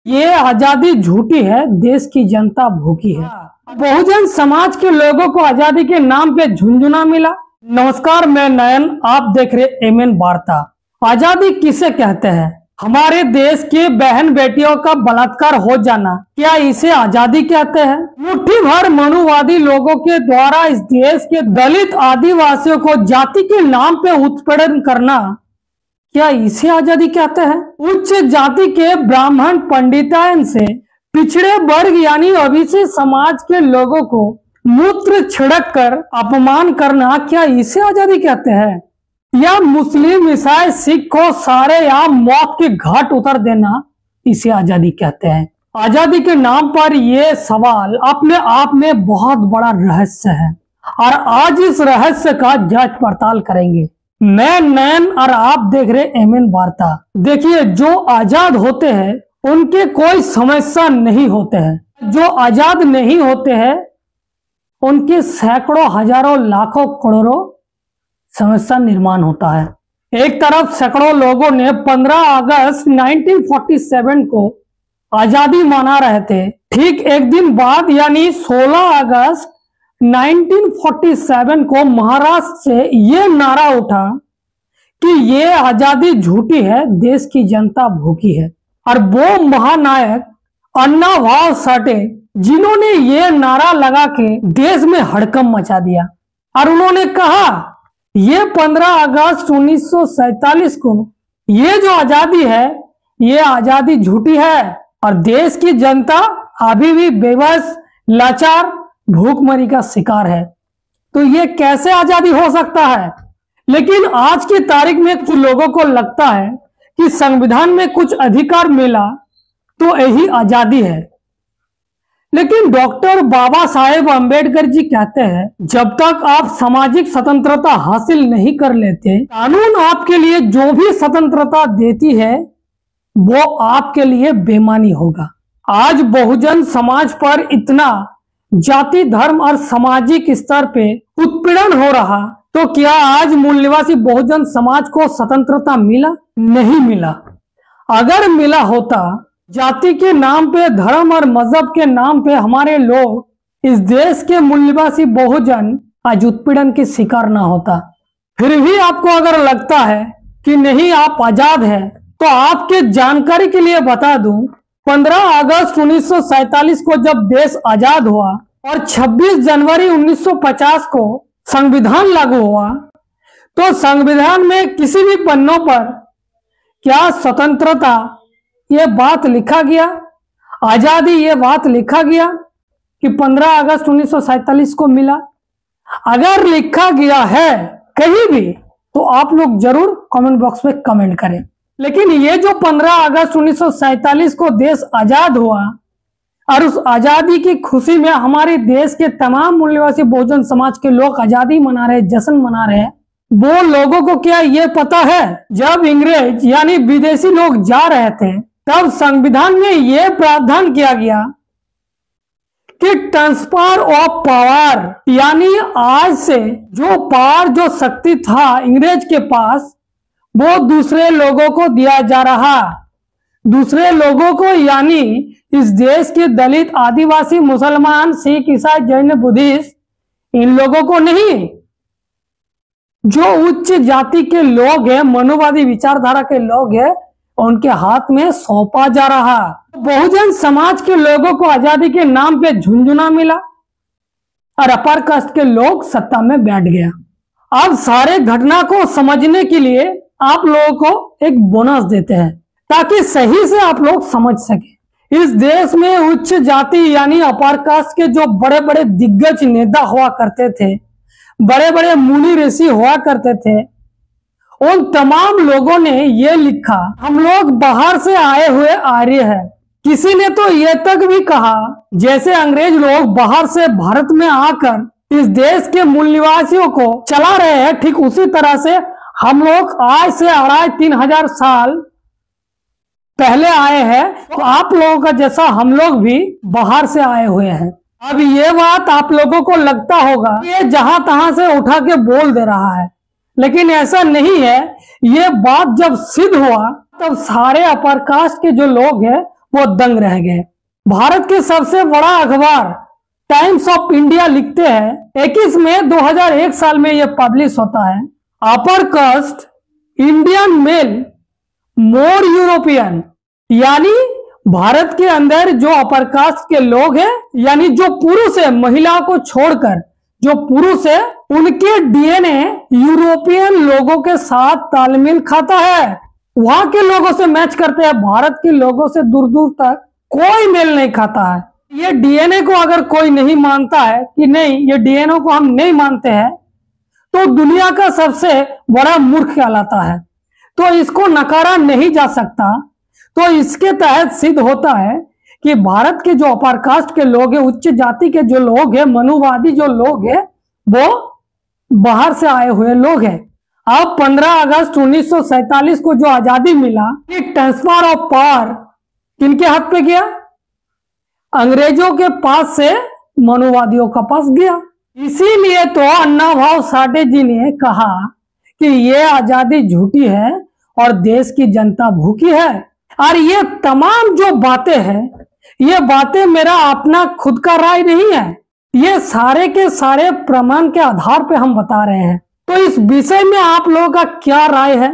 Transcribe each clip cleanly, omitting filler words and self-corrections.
ये आजादी झूठी है, देश की जनता भूखी है। बहुजन समाज के लोगों को आजादी के नाम पे झुंझुना मिला। नमस्कार, मैं नयन, आप देख रहे एमएन वार्ता। आजादी किसे कहते हैं? हमारे देश के बहन बेटियों का बलात्कार हो जाना, क्या इसे आजादी कहते हैं? मुट्ठी भर मनुवादी लोगों के द्वारा इस देश के दलित आदिवासियों को जाति के नाम पे उत्पीड़न करना, क्या इसे आजादी कहते हैं? उच्च जाति के ब्राह्मण पंडितायन से पिछड़े वर्ग यानी ओबीसी समाज के लोगों को मूत्र छिड़क कर अपमान करना, क्या इसे आजादी कहते हैं? या मुस्लिम ईसाई सिख को सारे या मौत के घाट उतर देना, इसे आजादी कहते हैं? आजादी के नाम पर यह सवाल अपने आप में बहुत बड़ा रहस्य है और आज इस रहस्य का जांच पड़ताल करेंगे। मैं नयन और आप देख रहे एमएन वार्ता। देखिए, जो आजाद होते हैं उनके कोई समस्या नहीं होते हैं। जो आजाद नहीं होते हैं उनके सैकड़ों, हजारों, लाखों, करोड़ों समस्या निर्माण होता है। एक तरफ सैकड़ों लोगों ने 15 अगस्त 1947 को आजादी मना रहे थे। ठीक एक दिन बाद यानी 16 अगस्त 1947 को महाराष्ट्र से ये नारा उठा कि ये आजादी झूठी है, देश की जनता भूखी है। और वो महानायक अन्ना भाव साठे, जिन्होंने ये नारा लगा के देश में हड़कंप मचा दिया और उन्होंने कहा ये 15 अगस्त 1947 को ये जो आजादी है, ये आजादी झूठी है और देश की जनता अभी भी बेबस, लाचार, भूखमरी का शिकार है। तो ये कैसे आजादी हो सकता है? लेकिन आज की तारीख में कुछ लोगों को लगता है कि संविधान में कुछ अधिकार मिला तो यही आजादी है। लेकिन डॉक्टर बाबा साहेब अम्बेडकर जी कहते हैं, जब तक आप सामाजिक स्वतंत्रता हासिल नहीं कर लेते, कानून आपके लिए जो भी स्वतंत्रता देती है वो आपके लिए बेईमानी होगा। आज बहुजन समाज पर इतना जाति, धर्म और सामाजिक स्तर पे उत्पीड़न हो रहा, तो क्या आज मूल निवासी बहुजन समाज को स्वतंत्रता मिला? नहीं मिला। अगर मिला होता, जाति के नाम पे, धर्म और मजहब के नाम पे हमारे लोग, इस देश के मूल निवासी बहुजन आज उत्पीड़न के शिकार ना होता। फिर भी आपको अगर लगता है कि नहीं आप आजाद हैं, तो आपके जानकारी के लिए बता दूं, 15 अगस्त 1947 को जब देश आजाद हुआ और 26 जनवरी 1950 को संविधान लागू हुआ, तो संविधान में किसी भी पन्नों पर क्या स्वतंत्रता ये बात लिखा गया, आजादी ये बात लिखा गया कि 15 अगस्त 1947 को मिला? अगर लिखा गया है कहीं भी तो आप लोग जरूर कमेंट बॉक्स में कमेंट करें। लेकिन ये जो 15 अगस्त 1947 को देश आजाद हुआ और उस आजादी की खुशी में हमारे देश के तमाम मूल निवासी बहुजन समाज के लोग आजादी मना रहे, जश्न मना रहे, वो लोगों को क्या ये पता है, जब अंग्रेज यानी विदेशी लोग जा रहे थे तब संविधान में ये प्रावधान किया गया कि ट्रांसफर ऑफ पावर, यानी आज से जो पावर, जो शक्ति था अंग्रेज के पास, वो दूसरे लोगों को दिया जा रहा। दूसरे लोगों को यानी इस देश के दलित, आदिवासी, मुसलमान, सिख, ईसाई, जैन, बुद्धिस्ट, इन लोगों को नहीं। जो उच्च जाति के लोग हैं, मनुवादी विचारधारा के लोग हैं, उनके हाथ में सौंपा जा रहा। बहुजन समाज के लोगों को आजादी के नाम पे झुंझुना मिला और अपर कास्ट के लोग सत्ता में बैठ गया। अब सारे घटना को समझने के लिए आप लोगों को एक बोनस देते हैं ताकि सही से आप लोग समझ सके। इस देश में उच्च जाति यानी अपर कास्ट के जो बड़े बड़े दिग्गज नेता हुआ करते थे, बड़े बड़े मुनि ऋषि हुआ करते थे, उन तमाम लोगों ने ये लिखा, हम लोग बाहर से आए हुए आर्य हैं। किसी ने तो ये तक भी कहा, जैसे अंग्रेज लोग बाहर से भारत में आकर इस देश के मूल निवासियों को चला रहे हैं, ठीक उसी तरह से हम लोग आज से 2500-3000 हजार साल पहले आए हैं, तो आप लोगों का जैसा हम लोग भी बाहर से आए हुए हैं। अब ये बात आप लोगों को लगता होगा ये जहां तहां से उठा के बोल दे रहा है, लेकिन ऐसा नहीं है। ये बात जब सिद्ध हुआ तब सारे अपर कास्ट के जो लोग हैं वो दंग रह गए। भारत के सबसे बड़ा अखबार टाइम्स ऑफ इंडिया लिखते हैं 21 मई 2001 साल में यह पब्लिश होता है, अपर कास्ट इंडियन मेल मोर यूरोपियन, यानी भारत के अंदर जो अपर कास्ट के लोग हैं, यानी जो पुरुष है, महिलाओं को छोड़कर जो पुरुष है, उनके डीएनए यूरोपियन लोगों के साथ तालमेल खाता है, वहां के लोगों से मैच करते हैं। भारत के लोगों से दूर दूर तक कोई मेल नहीं खाता है। ये डीएनए को अगर कोई नहीं मानता है कि नहीं, ये डीएनए को हम नहीं मानते हैं, तो दुनिया का सबसे बड़ा मूर्ख कहलाता है। तो इसको नकारा नहीं जा सकता। तो इसके तहत सिद्ध होता है कि भारत के जो अपर कास्ट के लोग हैं, उच्च जाति के जो लोग हैं, मनुवादी जो लोग हैं, वो बाहर से आए हुए लोग हैं। अब 15 अगस्त 1947 को जो आजादी मिला, ये ट्रांसफर ऑफ पावर किनके हाथ पे गया? अंग्रेजों के पास से मनुवादियों का पास गया। इसीलिए तो अन्ना भाऊ साठे जी ने कहा कि ये आजादी झूठी है और देश की जनता भूखी है। और ये तमाम जो बातें हैं, ये बातें मेरा अपना खुद का राय नहीं है, ये सारे के सारे प्रमाण के आधार पे हम बता रहे हैं। तो इस विषय में आप लोगों का क्या राय है,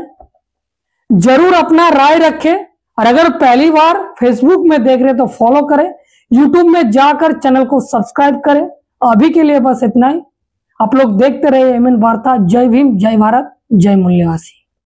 जरूर अपना राय रखें। और अगर पहली बार फेसबुक में देख रहे तो फॉलो करें, यूट्यूब में जाकर चैनल को सब्सक्राइब करें। अभी के लिए बस इतना ही। आप लोग देखते रहे एमएन वार्ता। जय भीम, जय भारत, जय मूल्यवासी।